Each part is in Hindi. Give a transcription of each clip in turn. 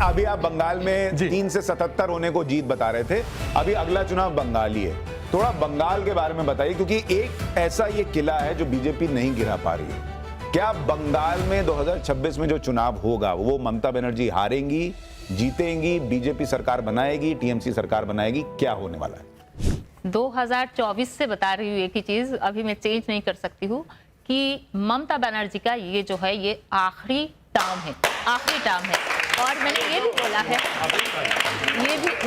अभी आप बंगाल में 3 से 77 होने को जीत बता रहे थे, अभी अगला चुनाव बंगाल ही है। थोड़ा बंगाल के बारे में बताइए, क्योंकि एक ऐसा ये किला है जो बीजेपी नहीं गिरा पा रही है। क्या बंगाल में 2026 में जो चुनाव होगा वो ममता बनर्जी हारेंगी, जीतेंगी, बीजेपी सरकार बनाएगी, टीएमसी सरकार बनाएगी, क्या होने वाला है? 2024 से बता रही हूँ एक ही चीज, अभी मैं चेंज नहीं कर सकती हूँ कि ममता बनर्जी का ये जो है ये आखिरी टर्म है, आखिरी टर्म है। और मैंने ये भी बोला है,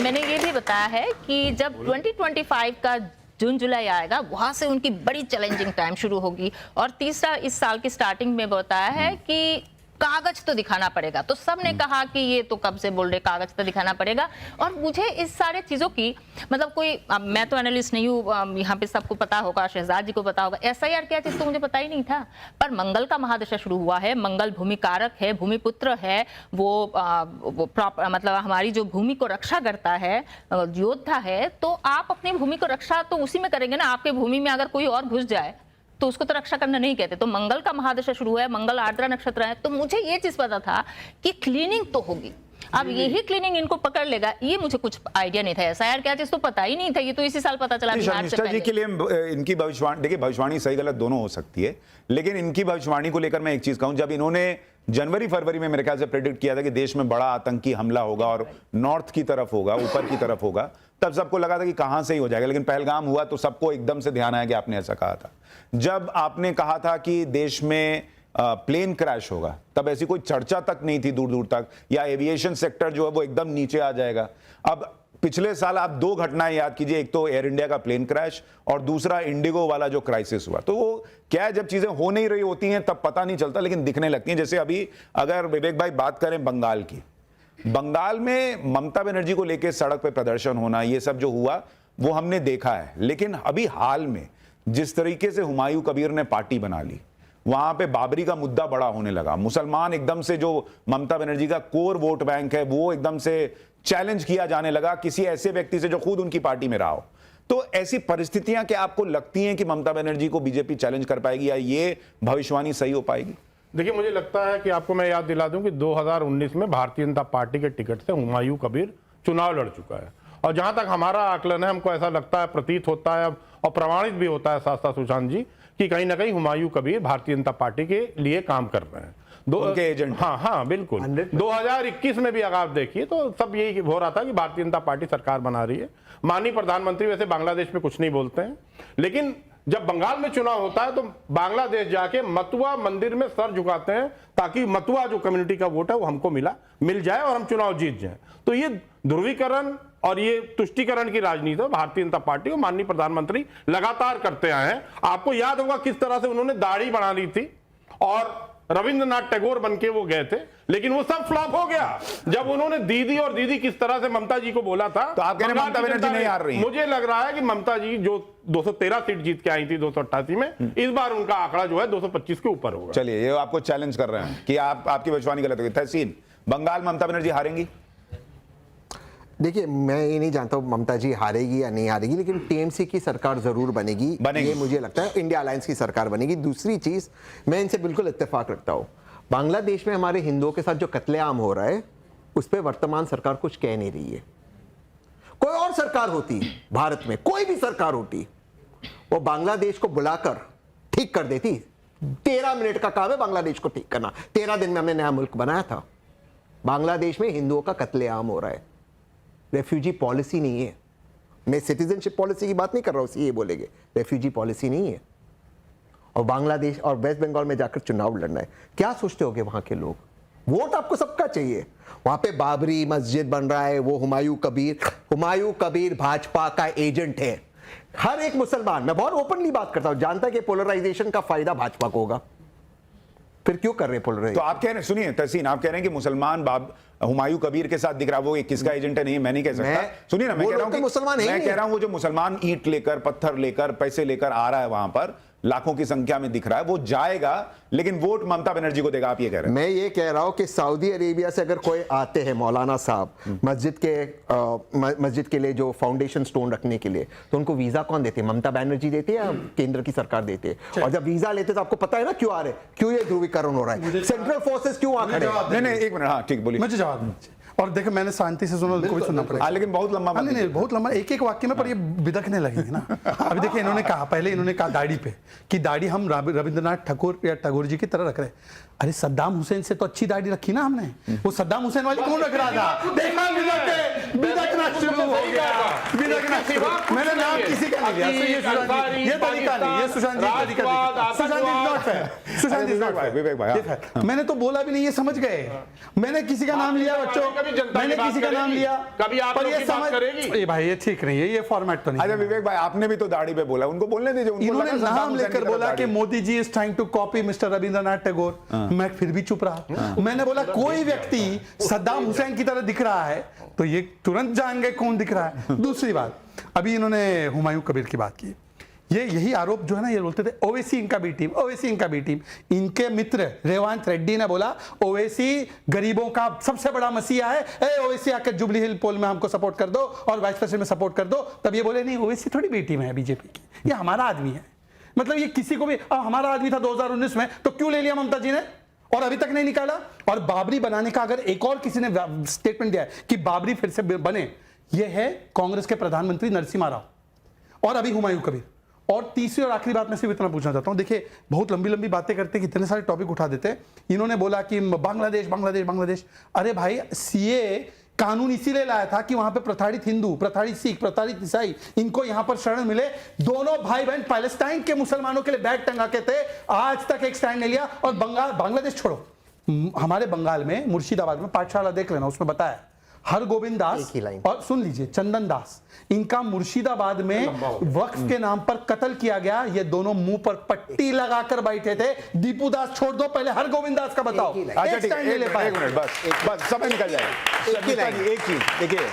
मैंने ये भी बताया है कि जब 2025 का जून जुलाई आएगा वहां से उनकी बड़ी चैलेंजिंग टाइम शुरू होगी। और तीसरा, इस साल की स्टार्टिंग में बताया है कि कागज तो दिखाना पड़ेगा। तो सबने कहा कि ये तो कब से बोल रहे कागज तो दिखाना पड़ेगा। और मुझे इस सारे चीजों की मतलब कोई, मैं तो एनालिस्ट नहीं हूँ, यहाँ पे सबको पता होगा, शहजाद जी को पता होगा, SIR क्या चीज तो मुझे पता ही नहीं था। पर मंगल का महादशा शुरू हुआ है, मंगल भूमि कारक है, भूमिपुत्र है, वो मतलब हमारी जो भूमि को रक्षा करता है, योद्धा है। तो आप अपनी भूमि को रक्षा तो उसी में करेंगे ना। आपके भूमि में अगर कोई और घुस जाए तो उसको तो रक्षा करना नहीं कहते। तो मंगल का महादशा शुरू है, मंगल आर्द्रा नक्षत्र है। तो मुझे ये चीज पता था कि क्लीनिंग तो होगी। अब यही क्लीनिंग इनको पकड़ लेगा, ये मुझे कुछ आइडिया नहीं था। SIR क्या चीज तो पता ही नहीं था, ये तो इसी साल पता चला। शर्मिष्ठा जी के लिए इनकी भविष्यवाणी, देखिए भविष्यवाणी सही गलत दोनों हो सकती है, लेकिन इनकी भविष्यवाणी को लेकर मैं एक चीज कहूं, जब इन्होंने जनवरी फरवरी में मेरे ख्याल से प्रेडिक्ट किया था कि देश में बड़ा आतंकी हमला होगा और नॉर्थ की तरफ होगा, ऊपर की तरफ होगा, तब सबको लगा था कि कहां से ही हो जाएगा। लेकिन पहलगाम हुआ तो सबको एकदम से ध्यान आया कि आपने ऐसा कहा था। जब आपने कहा था कि देश में प्लेन क्रैश होगा, तब ऐसी कोई चर्चा तक नहीं थी दूर दूर तक, या एविएशन सेक्टर जो है वो एकदम नीचे आ जाएगा। अब पिछले साल आप 2 घटनाएं याद कीजिए, एक तो एयर इंडिया का प्लेन क्रैश और दूसरा इंडिगो वाला जो क्राइसिस हुआ। तो वो क्या है, जब चीजें हो नहीं रही होती हैं तब पता नहीं चलता, लेकिन दिखने लगती हैं। जैसे अभी अगर विवेक भाई बात करें बंगाल की, बंगाल में ममता बनर्जी को लेकर सड़क पे प्रदर्शन होना, ये सब जो हुआ वो हमने देखा है। लेकिन अभी हाल में जिस तरीके से हुमायूं कबीर ने पार्टी बना ली, वहां पे बाबरी का मुद्दा बड़ा होने लगा, मुसलमान एकदम से, जो ममता बनर्जी का कोर वोट बैंक है, वो एकदम से चैलेंज किया जाने लगा किसी ऐसे व्यक्ति से जो खुद उनकी पार्टी में रहा हो। तो ऐसी परिस्थितियां क्या आपको लगती हैं कि ममता बनर्जी को बीजेपी चैलेंज कर पाएगी, या ये भविष्यवाणी सही हो पाएगी? देखिए, मुझे लगता है कि आपको मैं याद दिला दूं कि 2019 में भारतीय जनता पार्टी के टिकट से हुमायूं कबीर चुनाव लड़ चुका है। और जहां तक हमारा आकलन है, हमको ऐसा लगता है, प्रतीत होता है और प्रमाणित भी होता है साथ साथ सुशांत जी, कि कहीं ना कहीं हुमायूं कबीर भारतीय जनता पार्टी के लिए काम कर रहे हैं। उनके एजेंट। हाँ बिल्कुल। 2021 में भी अगर आप देखिए तो सब यही हो रहा था कि भारतीय जनता पार्टी सरकार बना रही है। माननीय प्रधानमंत्री वैसे बांग्लादेश में कुछ नहीं बोलते हैं, लेकिन जब बंगाल में चुनाव होता है तो बांग्लादेश जाके मतुआ मंदिर में सर झुकाते हैं ताकि मतुआ जो कम्युनिटी का वोट है वो हमको मिल जाए और हम चुनाव जीत जाए। तो ये ध्रुवीकरण और ये तुष्टीकरण की राजनीति भारतीय जनता पार्टी और माननीय प्रधानमंत्री लगातार करते आए हैं। आपको याद होगा किस तरह से उन्होंने दाढ़ी बना ली थी और रविंद्रनाथ टैगोर बनके वो गए थे, लेकिन वो सब फ्लॉप हो गया जब उन्होंने दीदी और दीदी किस तरह से ममता जी को बोला था। तो आप कह रहे हैं ममता बनर्जी नहीं हार रही है? मुझे लग रहा है कि ममता जी जो 213 सीट जीत के आई थी 288 में, इस बार उनका आंकड़ा जो है 225 के ऊपर होगा। चलिए, ये आपको चैलेंज कर रहे हैं कि आपकी भविष्यवाणी गलत होगी। तहसीन, बंगाल ममता बनर्जी हारेंगी? देखिए, मैं ये नहीं जानता हूँ ममता जी हारेगी या नहीं हारेगी, लेकिन TMC की सरकार जरूर बनेगी। ये मुझे लगता है इंडिया अलायंस की सरकार बनेगी। दूसरी चीज, मैं इनसे बिल्कुल इत्तेफाक रखता हूँ, बांग्लादेश में हमारे हिंदुओं के साथ जो कत्लेआम हो रहा है उस पर वर्तमान सरकार कुछ कह नहीं रही है। कोई और सरकार होती, भारत में कोई भी सरकार होती, वो बांग्लादेश को बुलाकर ठीक कर देती। 13 मिनट का काम है बांग्लादेश को ठीक करना। 13 दिन में हमने नया मुल्क बनाया था। बांग्लादेश में हिंदुओं का कत्लेआम हो रहा है। रेफ्यूजी पॉलिसी नहीं है, मैं सिटीजनशिप पॉलिसी की बात नहीं कर रहा हूं, ये बोलेंगे रेफ्यूजी पॉलिसी नहीं है। और बांग्लादेश और वेस्ट बंगाल में जाकर चुनाव लड़ना है, क्या सोचते होंगे वहां के लोग? वोट आपको सबका चाहिए। वहां पे बाबरी मस्जिद बन रहा है, वो हुमायूं कबीर भाजपा का एजेंट है। हर एक मुसलमान, मैं बहुत ओपनली बात करता हूं, जानता है कि पोलराइजेशन का फायदा भाजपा को होगा। फिर क्यों कर रहे हैं पोलराइजेशन? तो आप कह रहे हैं, सुनिए तहसीन, आप कह रहे हैं कि मुसलमान हुमायूं कबीर के साथ दिख रहा, वो किसका एजेंट है? नहीं, मैं नहीं कह सकता। सुनिए ना, मैं कह रहा हूं वो जो मुसलमान ईंट लेकर, पत्थर लेकर, पैसे लेकर आ रहा है वहां पर, लाखों की संख्या में दिख रहा है, वो जाएगा, लेकिन वोट ममता बनर्जी को देगा, आप ये कह रहे हैं? मैं ये कह रहा हूं कि सऊदी अरेबिया से अगर कोई आते हैं मौलाना साहब मस्जिद के लिए जो फाउंडेशन स्टोन रखने के लिए, तो उनको वीजा कौन देते हैं? ममता बनर्जी देती है या केंद्र की सरकार देती है? और जब वीजा लेते तो आपको पता है ना क्यों आ रहे, क्यों ये ध्रुवीकरण हो रहा है, सेंट्रल फोर्सेस क्यों आ खड़े? नहीं, एक मिनट, हाँ ठीक, बोलिए। मुझे जवाब और देखो मैंने शांति से सुना, उनको भी सुनना पड़ेगा। लेकिन बहुत लंबा नहीं नहीं बहुत लंबा, एक एक वाक्य में, पर ये बिदकने लगेंगे ना। अभी देखिए इन्होंने कहा, पहले इन्होंने कहा दाढ़ी पे कि दाढ़ी हम रविंद्रनाथ ठाकुर या टैगोर जी की तरह रख रहे हैं। अरे सद्दाम हुसैन से तो अच्छी दाढ़ी रखी ना हमने, वो सद्दाम हुसैन वाली कौन रख रहा था? देखा बिदकना शुरू हो गया, बिदकना शुरू। मैंने नाम किसी का नहीं लिया, ये तरीका नहीं, ये सुशांत जी का तरीका नहीं। Sushant is not fair, Sushant is not fair. मैंने तो बोला भी नहीं, ये समझ गए। मैंने किसी का नाम लिया बच्चों, मैंने किसी का नाम लिया, कभी आप पर ये समझ करेगी भाई ये ठीक नहीं है, ये फॉर्मेट तो नहीं। अच्छा विवेक भाई, आपने भी तो दाढ़ी पे बोला, उनको बोलने दीजिए। इन्होंने नाम लेकर बोला कि Modi ji is trying to copy mister Rabindranath Tagore, मैं फिर भी चुप रहा। मैंने बोला कोई व्यक्ति सद्दाम हुसैन की तरह दिख रहा है तो ये तुरंत जान गए कौन दिख रहा है। दूसरी बात, अभी इन्होंने हुमायूं कबीर की बात की, ये यही आरोप जो है ना, ये बोलते थे ओवैसी इनका बी टीम, ओवैसी इनका बी टीम। इनके मित्र रेवांत रेड्डी ने बोला ओवैसी गरीबों का सबसे बड़ा मसीहा है, ए ओवैसी आकर जुबली हिल पोल में हमको सपोर्ट कर दो और वाइस प्रेसिडेंट में सपोर्ट कर दो। तब ये बोले नहीं ओवैसी थोड़ी बी टीम है बीजेपी की, ये हमारा आदमी है। मतलब ये किसी को भी हमारा आदमी था 2019 में, तो क्यों ले लिया ममता जी ने और अभी तक नहीं निकाला? और बाबरी बनाने का अगर एक और किसी ने स्टेटमेंट दिया है कि बाबरी फिर से बने, ये है कांग्रेस के प्रधानमंत्री नरसिम्हा राव और अभी हुमायूं कबीर। और तीसरी और आखिरी बात मैं सिर्फ इतना पूछना चाहता हूं, देखिए बहुत लंबी लंबी बातें करते हैं, कितने सारे टॉपिक उठा देते हैं। इन्होंने बोला कि बांग्लादेश बांग्लादेश बांग्लादेश। अरे भाई सीए कानून इसीलिए लाया था कि वहां पे प्रताड़ित हिंदू, प्रताड़ित सिख, प्रताड़ित ईसाई, इनको यहां पर शरण मिले। दोनों भाई बहन पैलेस्टाइन के मुसलमानों के लिए बैग टंगा के थे, आज तक एक स्टैंड नहीं लिया। और बांग्लादेश छोड़ो, हमारे बंगाल में मुर्शिदाबाद में पाठशाला देख लेना, उसमें बताया हरगोविंद दास और सुन लीजिए चंदन दास, इनका मुर्शिदाबाद में वक्फ के नाम पर कत्ल किया गया। ये दोनों मुंह पर पट्टी लगाकर बैठे थे। दीपू दास छोड़ दो, पहले हरगोविंद दास का बताओ। अच्छा ठीक है, एक मिनट बस समय निकल जाएगा। एक चीज देखिए,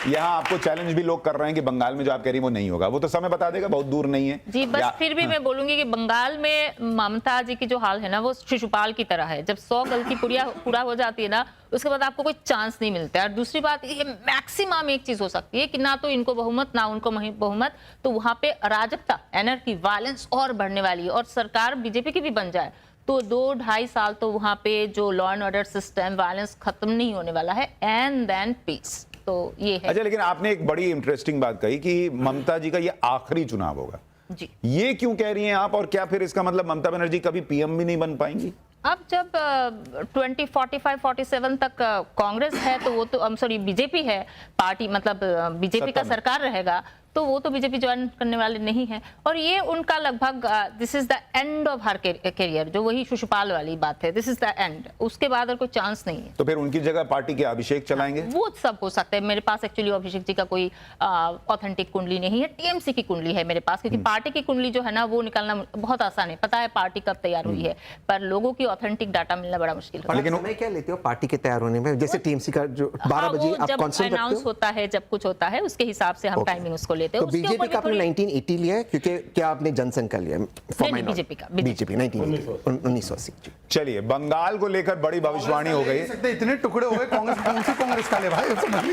यहाँ आपको चैलेंज भी लोग कर रहे हैं कि बंगाल में जो आप कह रही हैं वो नहीं होगा, वो तो समय बता देगा, बहुत दूर नहीं है जी। बस फिर भी मैं बोलूंगी कि बंगाल में ममता जी की जो हाल है ना, वो शिशुपाल की तरह है। जब 100 गलती पूरा हो जाती है ना, उसके बाद आपको कोई चांस नहीं मिलता है। और दूसरी बात ये मैक्सिमम एक चीज हो सकती है कि ना तो इनको बहुमत ना उनको बहुमत, तो वहां पे अराजकता, एनर्की, वायलेंस और बढ़ने वाली है। और सरकार बीजेपी की भी बन जाए तो 2-2.5 साल तो वहां पे जो law and order system, violence खत्म नहीं होने वाला है, एंड देन पीस। तो ये है। अच्छा, लेकिन आपने एक बड़ी इंटरेस्टिंग बात कही कि ममता जी का ये आखिरी चुनाव होगा जी। ये क्यों कह रही हैं आप, और क्या फिर इसका मतलब ममता बनर्जी कभी पीएम भी नहीं बन पाएंगी? अब जब 2045-47 तक कांग्रेस है तो वो तो सॉरी बीजेपी है पार्टी, मतलब बीजेपी का सरकार रहेगा, तो वो तो बीजेपी ज्वाइन करने वाले नहीं है। और ये उनका लगभग this is the end of her career, जो वही शिशुपाल वाली बात है, दिस इज द एंड। उसके बाद और कोई चांस नहीं है। तो फिर उनकी जगह पार्टी के अभिषेक चलाएंगे? वो सब हो सकता है। मेरे पास एक्चुअली अभिषेक जी का कोई ऑथेंटिक कुंडली नहीं है, टीएमसी की कुंडली है मेरे पास, क्योंकि पार्टी की कुंडली जो है ना वो निकालना बहुत आसान है, पता है पार्टी कब तैयार हुई है, पर लोगों की ऑथेंटिक डाटा मिलना बड़ा मुश्किल है। लेकिन समय क्या लेते हो पार्टी के तैयार होने में? जैसे टीएमसी का जो 12 बजे आप कॉन्सर्ट रखते हो, अनाउंस होता है, जब कुछ होता है उसके हिसाब से हम टाइमिंग उसको लेते हैं। तो बीजेपी का आपने 1980 लिया है, क्योंकि क्या आपने जनसंघ का लिया है? बीजेपी का, बीजेपी 1980। चलिए, बंगाल को लेकर बड़ी भविष्यवाणी हो गई। इतने टुकड़े हो गए, कांग्रेस कौन सी कांग्रेस का ले भाई, समझ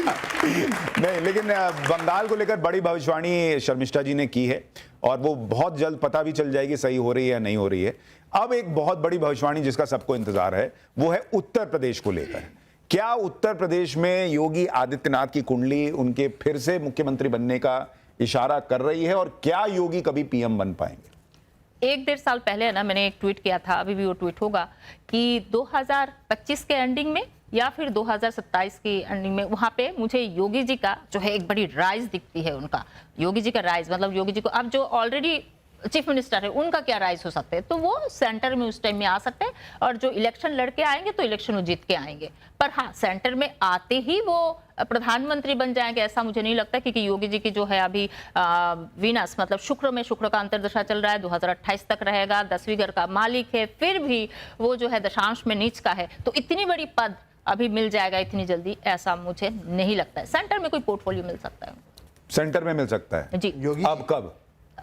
नहीं, लेकिन बंगाल को लेकर बड़ी भविष्यवाणी शर्मिष्ठा जी ने की है और वो बहुत जल्द पता भी चल जाएगी सही हो रही है या नहीं हो रही है। अब एक बहुत बड़ी भविष्यवाणी जिसका सबको इंतजार है वो है उत्तर प्रदेश को लेकर। क्या उत्तर प्रदेश में योगी आदित्यनाथ की कुंडली उनके फिर से मुख्यमंत्री बनने का इशारा कर रही है, और क्या योगी कभी पीएम बन पाएंगे? 1-1.5 साल पहले ना मैंने एक ट्वीट किया था, अभी भी वो ट्वीट होगा, कि 2025 के एंडिंग में या फिर 2027 की एंडिंग में वहां पे मुझे योगी जी का जो है एक बड़ी राइज दिखती है। उनका योगी जी का राइज, मतलब योगी जी को अब जो ऑलरेडी चीफ मिनिस्टर है उनका क्या राइज हो सकते हैं, तो वो सेंटर में उस टाइम में आ सकते हैं, और जो इलेक्शन लड़के आएंगे तो इलेक्शन वो जीत के आएंगे। पर हाँ, सेंटर में आते ही वो प्रधानमंत्री बन जाएंगे ऐसा मुझे नहीं लगता, क्योंकि योगी जी की जो है अभी वीनस मतलब शुक्र में शुक्र का अंतर्दशा चल रहा है, 2028 तक रहेगा, 10वीं घर का मालिक है, फिर भी वो जो है दशांश में नीच का है, तो इतनी बड़ी पद अभी मिल जाएगा इतनी जल्दी ऐसा मुझे नहीं लगता है। सेंटर में कोई पोर्टफोलियो मिल सकता है, सेंटर में मिल सकता है जी। अब कब?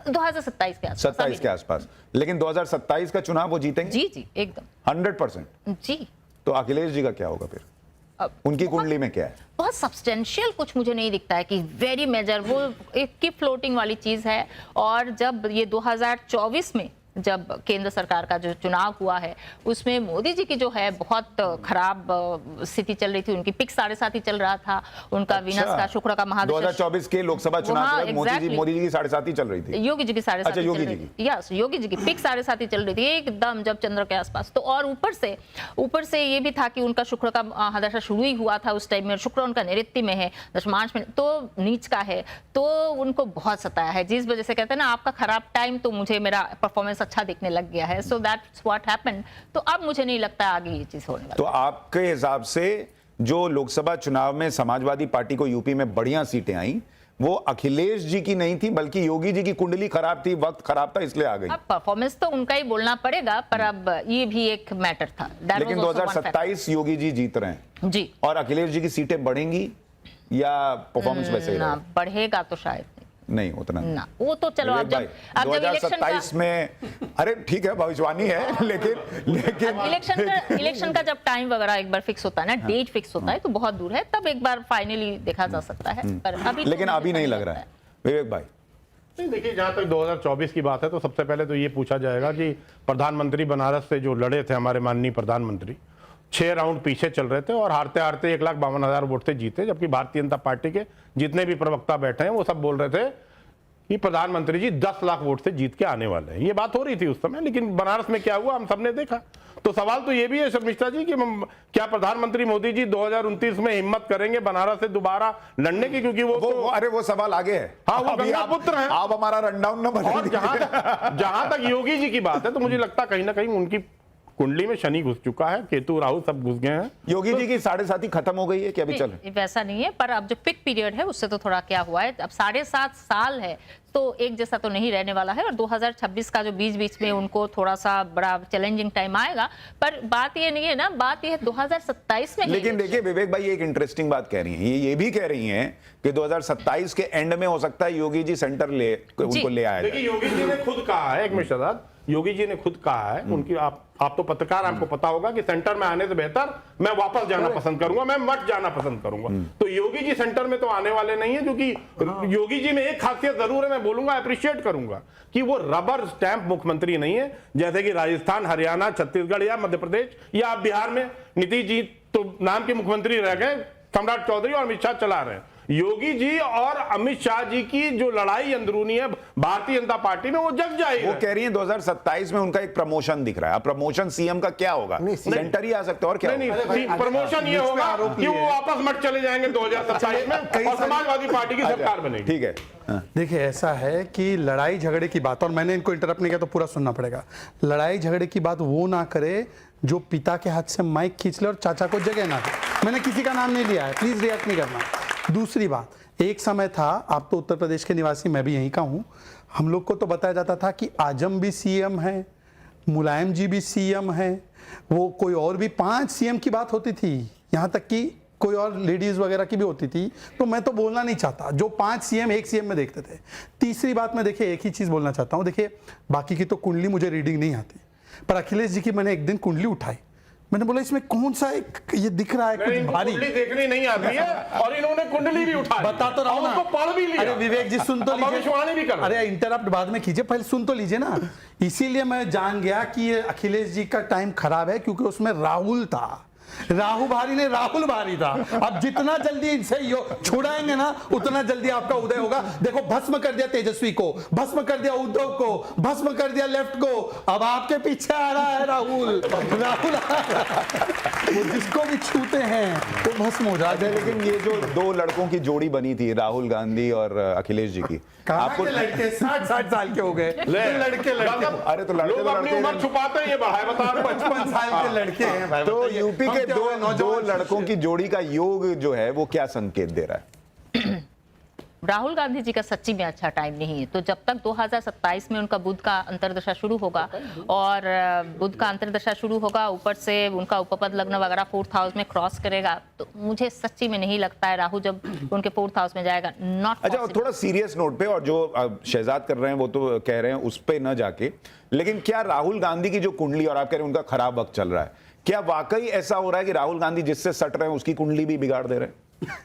2027 के आसपास। 27 के आसपास। लेकिन 2027 का चुनाव वो जीतेंगे? जी जी एकदम 100%। जी। तो अखिलेश जी का क्या होगा फिर? उनकी कुंडली में क्या है? बहुत सब्सटेंशियल कुछ मुझे नहीं दिखता है कि वेरी मेजर, वो एक की फ्लोटिंग वाली चीज है। और जब ये 2024 में जब केंद्र सरकार का जो चुनाव हुआ है उसमें मोदी जी की जो है बहुत खराब स्थिति चल रही थी। उनकी पिक 7.5 ही चल रहा था, उनका विनस का शुक्र का महादशा 2024 के लोकसभा चुनाव हाँ, के वक्त मोदी जी की 7.5 ही चल रही थी। योगी जी की 7.5 अच्छा, योगी जी की। यस, योगी जी की पिक 7.5 ही चल रही थी एकदम, जब चंद्र के आसपास। तो और ऊपर से ये भी था कि उनका शुक्र का महादशा शुरू ही हुआ था उस टाइम में, शुक्र उनका नैऋत्य में है, दशमांश में तो नीच का है, तो उनको बहुत सताया है, जिस वजह से कहते हैं ना आपका खराब टाइम तो मुझे मेरा परफॉर्मेंस अच्छा दिखने लग गया है। So that's what happened. तो अब मुझे नहीं लगता आगे ये चीज होने वाली। तो आपके हिसाब से जो लोकसभा चुनाव में समाजवादी पार्टी को यूपी में बढ़िया सीटें आई, वो अखिलेश जी की नहीं थी बल्कि योगी जी की कुंडली खराब थी, वक्त खराब था, इसलिए आ गई। अब परफॉर्मेंस तो उनका ही बोलना पड़ेगा, पर अब ये भी एक मैटर था। That लेकिन was also one 2027 Yogi ji जीत रहे हैं factor। जी और अखिलेश जी की सीटें बढ़ेंगी या परफॉर्मेंस वैसे ही ना, रहेगा? बढ़ेगा तो शायद नहीं उतना ना, वो तो चलो विवेक भाई, अब जब इलेक्शन का 2027 में, अरे ठीक है भविष्यवाणी है, लेकिन इलेक्शन का जब टाइम वगैरह एक बार फिक्स होता है ना, डेट फिक्स होता है, तो बहुत दूर है, तब एक बार फाइनली देखा जा सकता है, पर अभी तो लेकिन मुझे अभी नहीं लग रहा है। विवेक भाई, नहीं, देखिए जहां तक 2024 की बात है तो सबसे पहले तो ये पूछा जाएगा कि प्रधानमंत्री बनारस से जो लड़े थे हमारे माननीय प्रधानमंत्री, 6 राउंड पीछे चल रहे थे और हारते हारते 1,52,000 वोट से जीते, जबकि भारतीय जनता पार्टी के जितने भी प्रवक्ता बैठे हैं वो सब बोल रहे थे कि प्रधानमंत्री जी 10 लाख वोट से जीत के आने वाले हैं। ये बात हो रही थी उस समय, लेकिन बनारस में क्या हुआ हम सबने देखा। तो सवाल तो ये भी है शर्मिष्ठा जी कि क्या प्रधानमंत्री मोदी जी 2029 में हिम्मत करेंगे बनारस से दोबारा लड़ने की, क्योंकि अरे वो सवाल आगे है। हाँ, वो गंगा पुत्र हैं। आप हमारा रनडाउन न बना और जहां तक योगी जी की बात है तो मुझे लगता कहीं ना कहीं उनकी कुंडली में शनि घुस चुका है, केतु राहु सब घुस गए हैं। योगी जी की 7.5 खत्म हो गई है क्या? अभी चल वैसा नहीं है, पर अब जो पिक पीरियड है उससे तो थोड़ा क्या हुआ है, अब 7.5 साल है तो एक जैसा तो नहीं रहने वाला है, और 2026 का जो बीच में उनको थोड़ा सा बड़ा चैलेंजिंग टाइम आएगा। पर बात ये नहीं है ना, बात ये है 2027 में। लेकिन देखिए विवेक भाई एक इंटरेस्टिंग बात कह रही हैं, ये भी कह रही हैं कि 2027 के एंड में हो सकता है योगी जी सेंटर उनको ले आए। देखिए योगी जी ने खुद कहा है, एक मिनट साथ, योगी जी ने खुद कहा है, उनकी आप तो पत्रकार, आपको पता होगा कि सेंटर में आने से बेहतर मैं वापस जाना पसंद करूंगा, मैं मत जाना पसंद करूंगा। तो योगी जी सेंटर में तो आने वाले नहीं है, क्योंकि योगी जी में एक खासियत जरूर है, मैं बोलूंगा अप्रिशिएट करूंगा कि वो रबर स्टैंप मुख्यमंत्री नहीं है, जैसे कि राजस्थान, हरियाणा, छत्तीसगढ़ या मध्य प्रदेश या बिहार में नीतीश जी तो नाम के मुख्यमंत्री रह गए, सम्राट चौधरी और अमित शाह चला रहे हैं। योगी जी और अमित शाह जी की जो लड़ाई अंदरूनी है भारतीय जनता पार्टी में, वो जग जाएगी। वो कह रही है 2027 में उनका एक प्रमोशन दिख रहा है। अब प्रमोशन सीएम का क्या होगा? सेंटर ही आ सकता है और क्या? नहीं, प्रमोशन ये होगा कि वो वापस मत चले जाएंगे 2027 में और समाजवादी पार्टी की सरकार बनेगी। ठीक है, देखिए ऐसा है कि लड़ाई झगड़े की बात, और मैंने इनको इंटरप्ट नहीं किया तो पूरा सुनना पड़ेगा, लड़ाई झगड़े की बात वो ना करे जो पिता के हाथ से माइक खींच ले और चाचा को जगह ना दे। मैंने किसी का नाम नहीं लिया है, प्लीज रिएक्ट नहीं करना। दूसरी बात, एक समय था, आप तो उत्तर प्रदेश के निवासी, मैं भी यहीं का हूं, हम लोग को तो बताया जाता था कि आजम भी सीएम है, मुलायम जी भी सीएम है, वो कोई और भी 5 सीएम की बात होती थी, यहां तक कि कोई और लेडीज वगैरह की भी होती थी। तो मैं तो बोलना नहीं चाहता, जो 5 सीएम एक सीएम में देखते थे। तीसरी बात, मैं देखिए एक ही चीज बोलना चाहता हूं, देखिए बाकी की तो कुंडली मुझे रीडिंग नहीं आती, पर अखिलेश जी की मैंने एक दिन कुंडली उठाई, मैंने बोला इसमें कौन सा एक ये दिख रहा है कुछ भारी, कुंडली देखनी नहीं आती है और इन्होंने कुंडली भी उठा बता तो रहा हूं ना, उसको पढ़ भी लिया। अरे विवेक जी सुन तो लीजिए, भविष्यवाणी भी कर, अरे इंटरप्ट बाद में कीजिए, पहले सुन तो लीजिए ना। इसीलिए मैं जान गया कि ये अखिलेश जी का टाइम खराब है, क्योंकि उसमें राहुल था, राहु भारी ने राहुल भारी था। अब जितना जल्दी इनसे छुड़ाएंगे ना उतना जल्दी आपका उदय होगा। देखो भस्म कर दिया तेजस्वी को, भस्म कर दिया उद्धव को, भस्म कर दिया लेफ्ट को, अब आपके पीछे आ रहा है राहुल। राहुल वो जिसको भी छूते हैं वो भस्म हो जाते हैं। लेकिन ये जो 2 लड़कों की जोड़ी बनी थी, राहुल गांधी और अखिलेश जी की, आपको लड़के 60 साल के हो गए, लड़के अरे तो लड़के लोग अपनी उम्र छुपाते हैं, ये बढ़ाए बता 55 साल के लड़के हैं। तो यूपी के 2 लड़कों की जोड़ी का योग जो है वो क्या संकेत दे रहा है? राहुल गांधी जी का सच्ची में अच्छा टाइम नहीं है। तो जब तक 2027 में उनका बुध का अंतर्दशा शुरू होगा, और बुध का अंतर्दशा शुरू होगा, ऊपर से उनका उपपद लग्न वगैरह 4th हाउस में क्रॉस करेगा, तो मुझे सच्ची में नहीं लगता है राहु जब उनके 4th हाउस में जाएगा। नॉट अच्छा, थोड़ा सीरियस नोट पे, और जो शहजाद कर रहे हैं वो तो कह रहे हैं उस पे न जाके, लेकिन क्या राहुल गांधी की जो कुंडली, और आप कह रहे हैं उनका खराब वक्त चल रहा है, क्या वाकई ऐसा हो रहा है कि राहुल गांधी जिससे सट रहे हैं उसकी कुंडली भी बिगाड़ दे रहे हैं?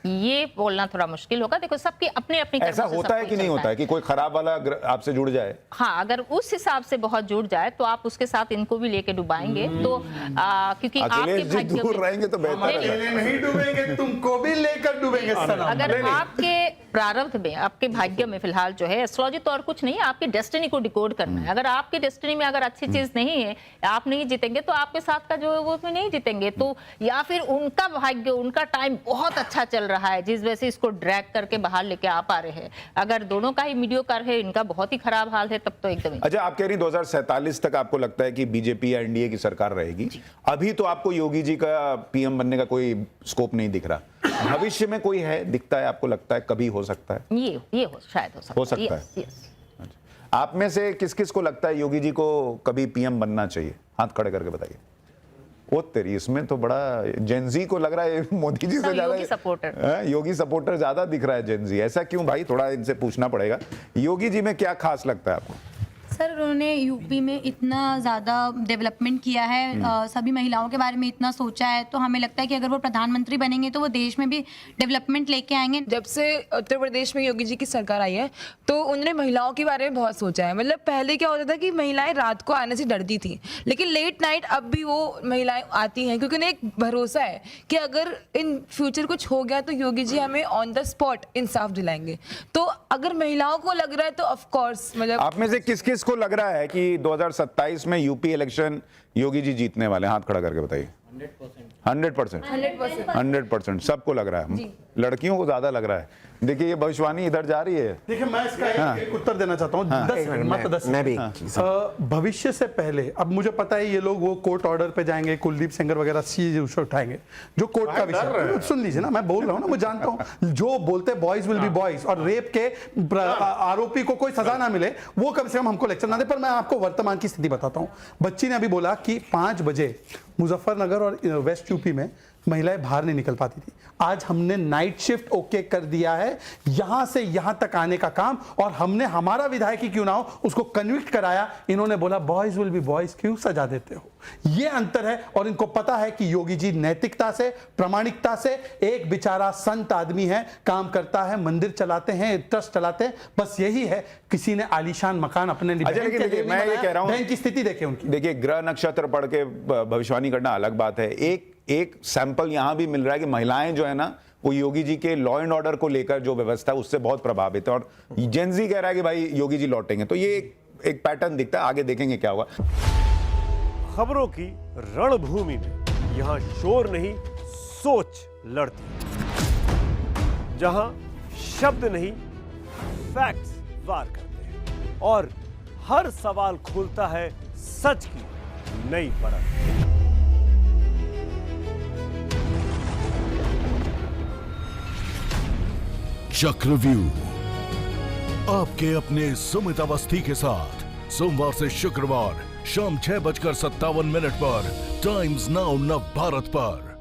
ये बोलना थोड़ा मुश्किल होगा। देखो सबकी अपनी अपनी ऐसा कर्मों से होता सब है कोई कि नहीं चलता होता है कि कोई खराब वाला आपसे जुड़ जाए? हाँ, अगर उस हिसाब से बहुत जुड़ जाए तो आप उसके साथ इनको भी लेके डुबाएंगे तो क्योंकि आपके अखिलेश जी भाग्य दूर में रहेंगे तो बेहतर है। अकेले नहीं डूबेंगे, तुमको भी लेकर डूबेंगे सनम। अगर आपके प्रारब्ध में, आपके भाग्य में फिलहाल जो है एस्ट्रोलॉजी तो और कुछ नहीं है, आपकी डेस्टिनी को डिकोड करना है। अगर आपकी डेस्टिनी में अगर अच्छी चीज नहीं है, आप नहीं जीतेंगे तो आपके साथ का जो है वो नहीं जीतेंगे। तो या फिर उनका भाग्य, उनका टाइम बहुत अच्छा चल रहा है जिस वजह से इसको ड्रैग करके बाहर लेके आ पा रहे हैं। अगर दोनों का ही मीडियोकर है, इनका बहुत ही खराब हाल है, तब तो एकदम। अच्छा, आप कह रही 2047 तक आपको लगता है कि बीजेपी या एनडीए की सरकार रहेगी। अभी तो आपको योगी जी का पीएम बनने का कोई स्कोप नहीं दिख रहा। भविष्य में कोई है, दिखता है, आपको लगता है कभी हो सकता है? ये हो शायद हो सकता है। आप में से किस किस को लगता है योगी जी को कभी पीएम बनना चाहिए? हाथ खड़े करके बताइए। वो तेरी, इसमें तो बड़ा जेनजी को लग रहा है मोदी जी से ज्यादा योगी सपोर्टर ज्यादा दिख रहा है जेनजी। ऐसा क्यों भाई? थोड़ा इनसे पूछना पड़ेगा। योगी जी में क्या खास लगता है आपको? सर, उन्होंने यूपी में इतना ज़्यादा डेवलपमेंट किया है, सभी महिलाओं के बारे में इतना सोचा है, तो हमें लगता है कि अगर वो प्रधानमंत्री बनेंगे तो वो देश में भी डेवलपमेंट लेके आएंगे। जब से उत्तर प्रदेश में योगी जी की सरकार आई है तो उन्होंने महिलाओं के बारे में बहुत सोचा है। मतलब पहले क्या होता था कि महिलाएं रात को आने से डरती थी, लेकिन लेट नाइट अब भी वो महिलाएं आती हैं क्योंकि उन्हें एक भरोसा है कि अगर इन फ्यूचर कुछ हो गया तो योगी जी हमें ऑन द स्पॉट इंसाफ दिलाएंगे। तो अगर महिलाओं को लग रहा है तो ऑफकोर्स, मतलब आप में से किस किस को लग रहा है कि 2027 में यूपी इलेक्शन योगी जी जीतने वाले? हाथ खड़ा करके बताइए। 100% सबको लग रहा है। लड़कियों को ज्यादा लग रहा है। देखिए ये भविष्यवाणी इधर जा रही है। देखिए मैं इसका एक उत्तर देना चाहता हूँ। 10 मिनट, मात्र 10 मैं भी भविष्य से पहले, अब मुझे पता है ये लोग वो कोर्ट ऑर्डर पे जाएंगे, कुलदीप सेंगर वगैरह चीज उठाएंगे जो कोर्ट का विषय। सुन लीजिए ना, मैं बोल रहा हूँ ना, मैं जानता हूँ जो बोलते बॉयज विल बी बॉयज और रेप के आरोपी को कोई सजा ना मिले वो कम से कम हमको लेक्चर ना दे। पर मैं आपको वर्तमान की स्थिति बताता हूँ। बच्ची ने अभी बोला कि 5 बजे मुजफ्फरनगर और वेस्ट यूपी में महिलाएं बाहर नहीं निकल पाती थी। आज हमने नाइट शिफ्ट ओके कर दिया है, यहां से यहां तक आने का काम, और हमने हमारा विधायक ही क्यों ना हो उसको कन्विक्ट कराया। इन्होंने बोला बॉयज विल बी बॉयज, क्यों सजा देते हो? ये अंतर है। और इनको पता है कि योगी जी नैतिकता से, प्रामाणिकता से, एक बेचारा संत आदमी है, काम करता है, मंदिर चलाते हैं, ट्रस्ट चलाते हैं, बस यही है। किसी ने आलीशान मकान अपने लिए, मैं ये कह रहा हूं, बहन की स्थिति देखे उनकी। देखिए ग्रह नक्षत्र पढ़ के भविष्यवाणी करना अलग बात है। एक सैंपल यहां भी मिल रहा है कि महिलाएं जो है ना वो योगी जी के लॉ एंड ऑर्डर को लेकर जो व्यवस्था है उससे बहुत प्रभावित है, और जेनजी कह रहा है कि भाई योगी जी लौटेंगे। तो ये एक पैटर्न दिखता है, आगे देखेंगे क्या होगा। खबरों की रणभूमि में यहां शोर नहीं सोच लड़ती, जहां शब्द नहीं फैक्ट्स वार करते हैं और हर सवाल खोलता है सच की नई परत। चक्रव्यूह आपके अपने सुमित अवस्थी के साथ सोमवार से शुक्रवार शाम 6:57 पर टाइम्स नाउ नव भारत पर।